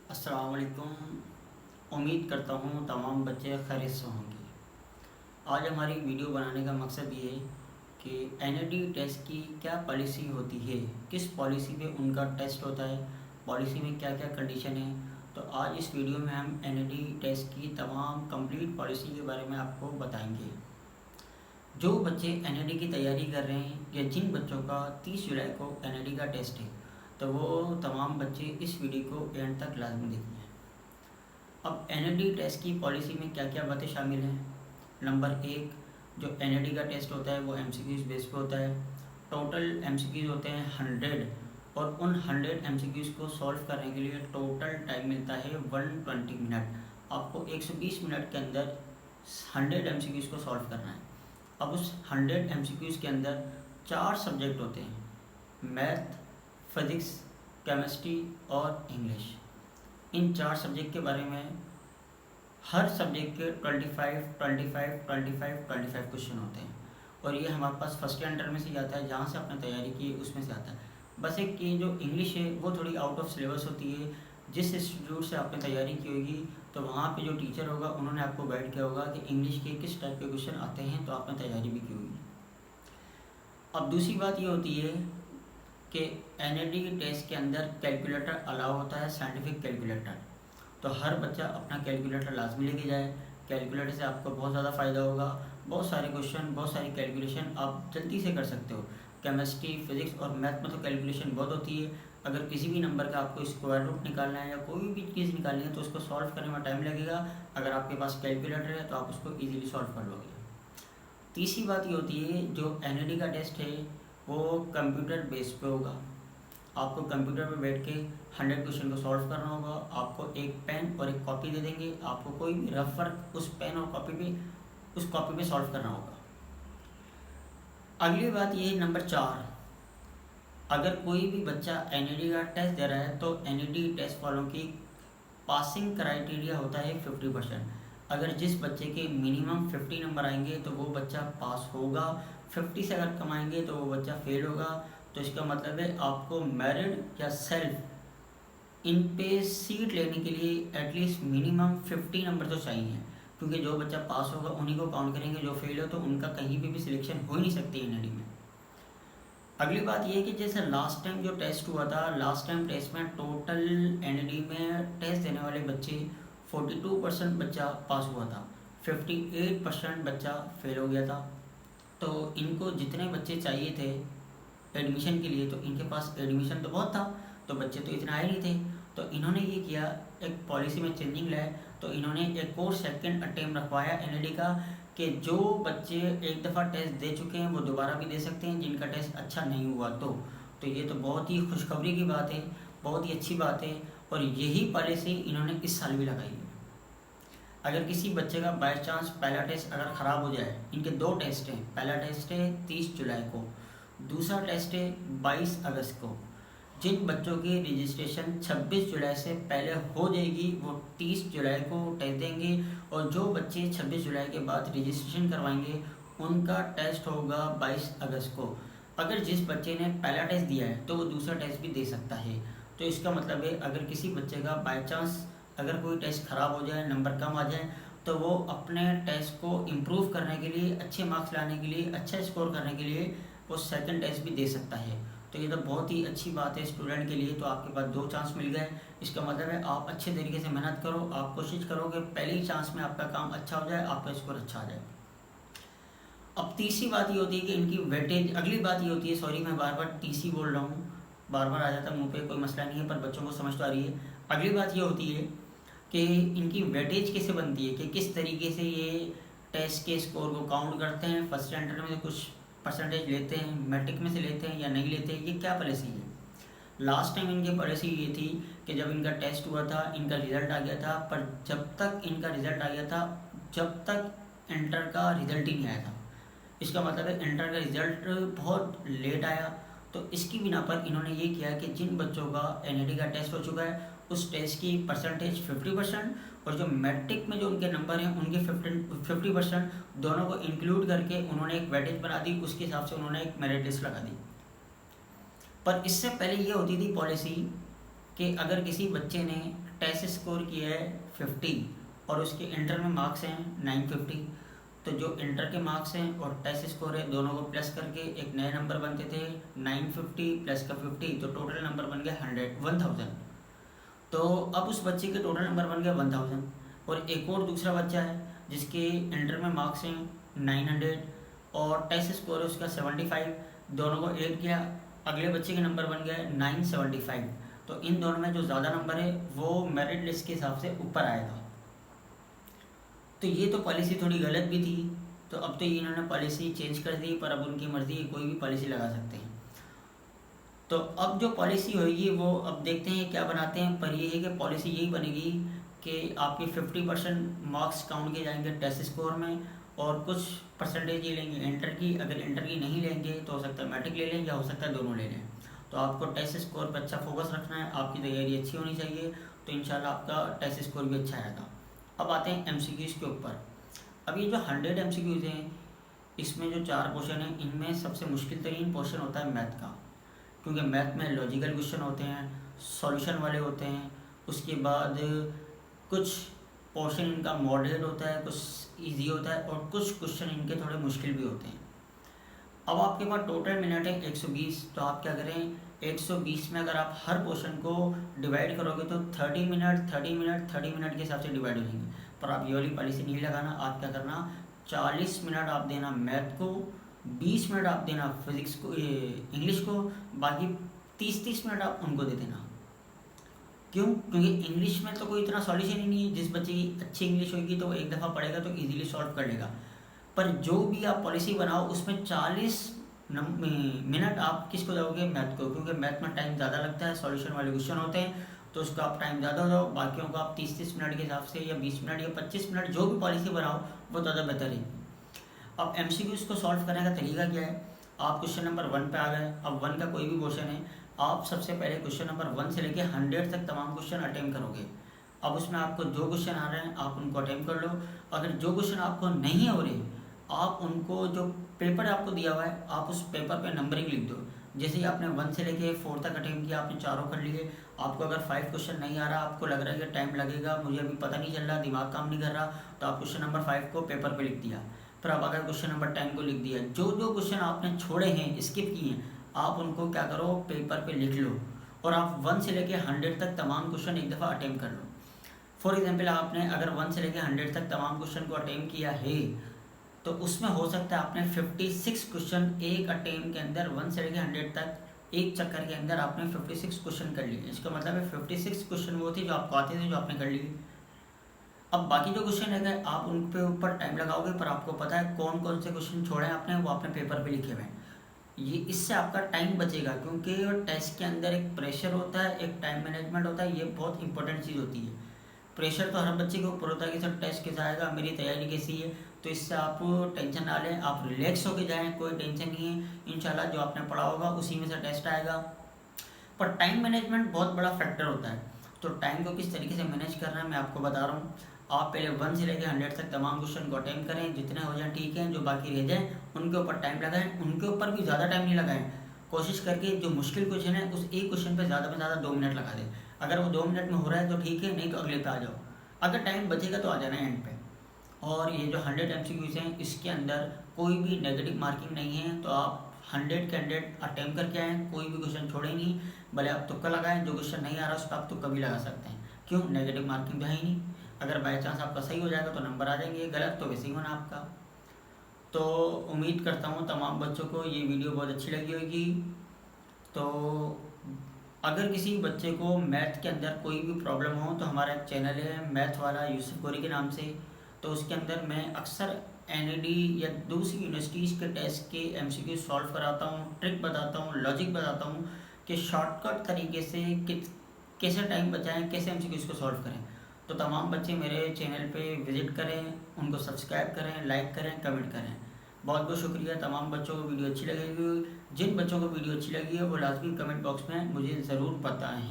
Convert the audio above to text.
अस्सलाम वालेकुम। उम्मीद करता हूँ तमाम बच्चे खैरियत से होंगे। आज हमारी वीडियो बनाने का मकसद ये है कि एनईडी टेस्ट की क्या पॉलिसी होती है, किस पॉलिसी पे उनका टेस्ट होता है, पॉलिसी में क्या क्या कंडीशन है। तो आज इस वीडियो में हम एनईडी टेस्ट की तमाम कंप्लीट पॉलिसी के बारे में आपको बताएंगे। जो बच्चे एनईडी की तैयारी कर रहे हैं या जिन बच्चों का 30 जुलाई को एनईडी का टेस्ट है, तो वो तमाम बच्चे इस वीडियो को एंड तक लाजमी देखें। अब एनईडी टेस्ट की पॉलिसी में क्या क्या बातें शामिल हैं। नंबर एक, जो एनईडी का टेस्ट होता है वो एमसीक्यूज बेस पे होता है। टोटल एमसीक्यूज होते हैं 100 और उन 100 एमसीक्यूज को सॉल्व करने के लिए टोटल टाइम मिलता है 120 मिनट। आपको 120 मिनट के अंदर 100 एमसीक्यूज को सॉल्व करना है। अब उस 100 एमसीक्यूज के अंदर 4 सब्जेक्ट होते हैं, मैथ, फिज़िक्स, केमिस्ट्री और इंग्लिश। इन 4 सब्जेक्ट के बारे में हर सब्जेक्ट के 25 क्वेश्चन होते हैं और ये हमारे पास फर्स्ट ईयर इंटर में से आता है, जहाँ से आपने तैयारी की उसमें से आता है। बस एक कि जो इंग्लिश है वो थोड़ी आउट ऑफ सिलेबस होती है। जिस इंस्टीट्यूट से आपने तैयारी की होगी तो वहाँ पे जो टीचर होगा उन्होंने आपको गाइड किया होगा कि इंग्लिश के किस टाइप के क्वेश्चन आते हैं, तो आपने तैयारी भी की होगी। अब दूसरी बात ये होती है कि एनईडी टेस्ट के अंदर कैलकुलेटर अलाउ होता है, साइंटिफिक कैलकुलेटर। तो हर बच्चा अपना कैलकुलेटर लाजमी लेके जाए। कैलकुलेटर से आपको बहुत ज़्यादा फ़ायदा होगा। बहुत सारे क्वेश्चन, बहुत सारी कैलकुलेशन आप जल्दी से कर सकते हो। केमिस्ट्री, फिज़िक्स और मैथ में तो कैलकुलेशन बहुत होती है। अगर किसी भी नंबर का आपको स्क्वायर रूट निकालना है या कोई भी चीज़ निकालनी है तो उसको सॉल्व करने में टाइम लगेगा। अगर आपके पास कैलकुलेटर है तो आप उसको ईजिली सॉल्व कर लोगे। तीसरी बात ये होती है, जो एनईडी का टेस्ट है वो कंप्यूटर बेस पे होगा। आपको कंप्यूटर पे बैठ के 100 क्वेश्चन को सॉल्व करना होगा। आपको एक पेन और एक कॉपी दे देंगे, आपको कोई भी रफ वर्क उस पेन और उस कॉपी पे सॉल्व करना होगा। अगली बात ये है नंबर 4, अगर कोई भी बच्चा एनईडी का टेस्ट दे रहा है तो एनईडी टेस्ट वालों की पासिंग क्राइटेरिया होता है 50%। अगर जिस बच्चे के मिनिमम 50 नंबर आएंगे तो वो बच्चा पास होगा। 50 से अगर कम आएंगे तो वो बच्चा फेल होगा। तो इसका मतलब है आपको मेरिट या सेल्फ इन पे सीट लेने के लिए एटलीस्ट मिनिमम 50 नंबर तो चाहिए, क्योंकि जो बच्चा पास होगा उन्हीं को काउंट करेंगे। जो फेल हो तो उनका कहीं पे भी सिलेक्शन हो ही नहीं सकती एनईडी में। अगली बात ये है कि जैसे लास्ट टाइम जो टेस्ट हुआ था, लास्ट टाइम टेस्ट में टोटल एनईडी में टेस्ट देने वाले बच्चे 42% बच्चा पास हुआ था, 58% बच्चा फेल हो गया था। तो इनको जितने बच्चे चाहिए थे एडमिशन के लिए, तो इनके पास एडमिशन तो बहुत था, तो बच्चे तो इतना आए नहीं थे। तो इन्होंने ये किया, एक पॉलिसी में चेंजिंग लाए। तो इन्होंने एक और सेकंड अटेम्प्ट रखवाया एनईडी का, कि जो बच्चे एक दफ़ा टेस्ट दे चुके हैं वो दोबारा भी दे सकते हैं, जिनका टेस्ट अच्छा नहीं हुआ तो ये तो बहुत ही खुशखबरी की बात है, बहुत ही अच्छी बात है। और यही पॉलिसी इन्होंने इस साल भी लगाई है। अगर किसी बच्चे का बाई चांस पहला टेस्ट अगर ख़राब हो जाए, इनके 2 टेस्ट हैं, पहला टेस्ट है 30 जुलाई को, दूसरा टेस्ट है 22 अगस्त को। जिन बच्चों की रजिस्ट्रेशन 26 जुलाई से पहले हो जाएगी वो 30 जुलाई को टेस्ट देंगे, और जो बच्चे 26 जुलाई के बाद रजिस्ट्रेशन करवाएंगे उनका टेस्ट होगा 22 अगस्त को। अगर जिस बच्चे ने पहला टेस्ट दिया है तो वो दूसरा टेस्ट भी दे सकता है। तो इसका मतलब है अगर किसी बच्चे का बाई चांस अगर कोई टेस्ट ख़राब हो जाए, नंबर कम आ जाए, तो वो अपने टेस्ट को इम्प्रूव करने के लिए, अच्छे मार्क्स लाने के लिए, अच्छा स्कोर करने के लिए वो सेकंड टेस्ट भी दे सकता है। तो ये तो बहुत ही अच्छी बात है स्टूडेंट के लिए। तो आपके पास 2 चांस मिल गए। इसका मतलब है आप अच्छे तरीके से मेहनत करो, आप कोशिश करो कि पहली चांस में आपका काम अच्छा हो जाए, आपका स्कोर अच्छा आ जाए। अब तीसरी बात ये होती है कि इनकी वेटेज, अगली बात ये होती है, सॉरी मैं बार बार टीसी बोल रहा हूँ, बार बार आ जाता मुँह पे, कोई मसला नहीं है, पर बच्चों को समझ तो आ रही है। अगली बात ये होती है कि इनकी वेटेज कैसे बनती है, कि किस तरीके से ये टेस्ट के स्कोर को काउंट करते हैं। फर्स्ट स्टैंडर्ड में से कुछ परसेंटेज लेते हैं, मैट्रिक में से लेते हैं या नहीं लेते हैं, ये क्या पॉलिसी है। लास्ट टाइम इनकी पॉलिसी ये थी कि जब इनका टेस्ट हुआ था, इनका रिज़ल्ट आ गया था, पर जब तक इनका रिज़ल्ट आ गया था, जब तक इंटर का रिज़ल्ट ही नहीं आया था। इसका मतलब है इंटर का रिज़ल्ट बहुत लेट आया। तो इसकी बिना पर इन्होंने ये किया कि जिन बच्चों का एनईडी का टेस्ट हो चुका है उस टेस्ट की परसेंटेज 50%, और जो मैट्रिक में जो उनके नंबर हैं उनके 50% दोनों को इंक्लूड करके उन्होंने एक वेटेज बना दी। उसके हिसाब से उन्होंने एक मेरिट लिस्ट लगा दी। पर इससे पहले ये होती थी पॉलिसी कि अगर किसी बच्चे ने टेस्ट स्कोर किया है 50 और उसके इंटर में मार्क्स हैं 950, तो जो इंटर के मार्क्स हैं और टेस्ट स्कोर है दोनों को प्लस करके एक नए नंबर बनते थे 950 प्लस का 50, तो टोटल नंबर बन गया 1000। तो अब उस बच्चे के टोटल नंबर बन गया 1000। और एक और दूसरा बच्चा है जिसके इंटर में मार्क्स हैं 900 और टेस्ट स्कोर है उसका 75, दोनों को ऐड किया, अगले बच्चे के नंबर बन गया 975। तो इन दोनों में जो ज़्यादा नंबर है वो मेरिट लिस्ट के हिसाब से ऊपर आएगा। तो ये तो पॉलिसी थोड़ी गलत भी थी, तो अब तो इन्होंने पॉलिसी चेंज कर दी, पर अब उनकी मर्ज़ी कोई भी पॉलिसी लगा सकते हैं। तो अब जो पॉलिसी होगी वो अब देखते हैं क्या बनाते हैं, पर ये है कि पॉलिसी यही बनेगी कि आपके 50% मार्क्स काउंट किए जाएंगे टेस्ट स्कोर में और कुछ परसेंटेज ये लेंगे इंटर की। अगर इंटर की नहीं लेंगे तो हो सकता है मैट्रिक ले लें या हो सकता है दोनों ले लें। तो आपको टेस्ट स्कोर पर अच्छा फोकस रखना है, आपकी तैयारी अच्छी होनी चाहिए, तो इंशाल्लाह आपका टेस्ट स्कोर भी अच्छा आएगा। अब आते हैं MCQs के ऊपर। अब ये जो 100 MCQs हैं इसमें जो 4 क्वेश्चन हैं इनमें सबसे मुश्किल तरीन पोर्शन होता है मैथ का, क्योंकि मैथ में लॉजिकल क्वेश्चन होते हैं, सॉल्यूशन वाले होते हैं, उसके बाद कुछ पोर्शन इनका मॉडरेट होता है, कुछ इजी होता है और कुछ क्वेश्चन इनके थोड़े मुश्किल भी होते हैं। अब आपके पास टोटल मिनट है 120, तो आप क्या करें 120 में अगर आप हर पोर्शन को डिवाइड करोगे तो 30 मिनट 30 मिनट 30 मिनट के हिसाब से डिवाइड हो जाएंगे। पर आप ये वाली पॉलिसी नहीं लगाना, आप क्या करना 40 मिनट आप देना मैथ को, 20 मिनट आप देना फिजिक्स को इंग्लिश को, बाकी 30-30 मिनट आप उनको दे देना। क्यों? क्योंकि इंग्लिश में तो कोई इतना सॉल्यूशन ही नहीं है, जिस बच्चे की अच्छी इंग्लिश होगी तो वो एक दफ़ा पढ़ेगा तो इजीली सॉल्व कर लेगा। पर जो भी आप पॉलिसी बनाओ उसमें 40 मिनट आप किसको दोगे मैथ को, क्योंकि मैथ में टाइम ज़्यादा लगता है, सॉल्यूशन वाले क्वेश्चन होते हैं, तो उसका आप टाइम ज़्यादा दो, बाकियों को आप 30-30 मिनट के हिसाब से या 20 मिनट या 25 मिनट जो भी पॉलिसी बनाओ वो ज़्यादा बेहतर है। अब MCQs को सॉल्व करने का तरीका क्या है, आप क्वेश्चन नंबर 1 पे आ गए। अब 1 का कोई भी क्वेश्चन है, आप सबसे पहले क्वेश्चन नंबर 1 से लेके 100 तक तमाम क्वेश्चन अटेम्प्ट करोगे। अब उसमें आपको जो क्वेश्चन आ रहे हैं आप उनको अटेम्प्ट कर लो। अगर जो क्वेश्चन आपको नहीं हो रहे आप उनको जो पेपर आपको दिया हुआ है आप उस पेपर पे नंबरिंग लिख दो। जैसे ही आपने 1 से लेके 4 तक अटेम्प्ट किया, आपने चारों कर लिए, आपको अगर 5 क्वेश्चन नहीं आ रहा, आपको लग रहा है कि टाइम लगेगा, मुझे अभी पता नहीं चल रहा, दिमाग काम नहीं कर रहा, तो आप क्वेश्चन नंबर 5 को पेपर पे लिख दिया। फिर आप अगर क्वेश्चन नंबर 10 को लिख दिया। जो जो क्वेश्चन आपने छोड़े हैं, स्किप किए हैं, आप उनको क्या करो पेपर पे लिख लो और आप 1 से लेके 100 तक तमाम क्वेश्चन एक दफ़ा अटेम्प्ट कर लो। फॉर एग्जाम्पल आपने अगर 1 से लेके 100 तक तमाम क्वेश्चन को अटेम्प्ट किया है तो उसमें हो सकता है आपने 56 क्वेश्चन एक अटेम्प्ट के अंदर 1 से लेके 100 तक एक चक्कर के अंदर आपने 56 क्वेश्चन कर लिए। इसका मतलब है 56 क्वेश्चन वो थे जो आपको आते थे, जो आपने कर लिए। अब बाकी जो क्वेश्चन है गए आप उन पे ऊपर टाइम लगाओगे, पर आपको पता है कौन कौन से क्वेश्चन छोड़े हैं आपने, वो आपने पेपर पे लिखे हुए हैं। ये इससे आपका टाइम बचेगा, क्योंकि टेस्ट के अंदर एक प्रेशर होता है, एक टाइम मैनेजमेंट होता है, ये बहुत इंपॉर्टेंट चीज़ होती है। प्रेशर तो हर बच्चे के ऊपर होता है कि सर टेस्ट कैसा आएगा, मेरी तैयारी कैसी है, तो इससे आप टेंशन ना लें, आप रिलैक्स होके जाएं, कोई टेंशन नहीं है। इंशाल्लाह जो आपने पढ़ा होगा उसी में से टेस्ट आएगा। पर टाइम मैनेजमेंट बहुत बड़ा फैक्टर होता है, तो टाइम को किस तरीके से मैनेज करना है मैं आपको बता रहा हूँ। आप पहले 1 से लेकर 100 तक तमाम क्वेश्चन को अटेम्प्ट करें, जितने हो जाए ठीक है, जो बाकी रह जाए उनके ऊपर टाइम लगाएं, उनके ऊपर भी ज़्यादा टाइम नहीं लगाएं। कोशिश करके जो मुश्किल क्वेश्चन है उस एक क्वेश्चन पे ज़्यादा में ज़्यादा 2 मिनट लगा दें। अगर वो 2 मिनट में हो रहा है तो ठीक है, नहीं तो अगले पे आ जाओ। अगर टाइम बचेगा तो आ जाना एंड पे। और ये जो 100 MCQs हैं इसके अंदर कोई भी नेगेटिव मार्किंग नहीं है, तो आप 100 के 100 अटेम्प्ट करके आएँ, कोई भी क्वेश्चन छोड़े नहीं, भले आप तुक्का लगाएं, जो क्वेश्चन नहीं आ रहा उस पर आप तुक्का भी लगा सकते हैं। क्यों? नेगेटिव मार्किंग तो है ही नहीं। अगर बाई चांस आपका सही हो जाएगा तो नंबर आ जाएंगे, गलत तो वैसे ही होना आपका। तो उम्मीद करता हूँ तमाम बच्चों को ये वीडियो बहुत अच्छी लगी होगी। तो अगर किसी बच्चे को मैथ के अंदर कोई भी प्रॉब्लम हो तो हमारा एक चैनल है मैथ वाला यूसुफ गोरी के नाम से, तो उसके अंदर मैं अक्सर NAD या दूसरी यूनिवर्सिटीज़ के टेस्ट के MCQ सॉल्व कराता हूँ, ट्रिक बताता हूँ, लॉजिक बताता हूँ कि शॉर्टकट तरीके से कैसे टाइम बचाएं, कैसे MCQs को सॉल्व करें। तो तमाम बच्चे मेरे चैनल पे विज़िट करें, उनको सब्सक्राइब करें, लाइक करें, कमेंट करें। बहुत बहुत शुक्रिया। तमाम बच्चों को वीडियो अच्छी लगेगी, जिन बच्चों को वीडियो अच्छी लगी है वो लाजमी कमेंट बॉक्स में मुझे ज़रूर बताएं।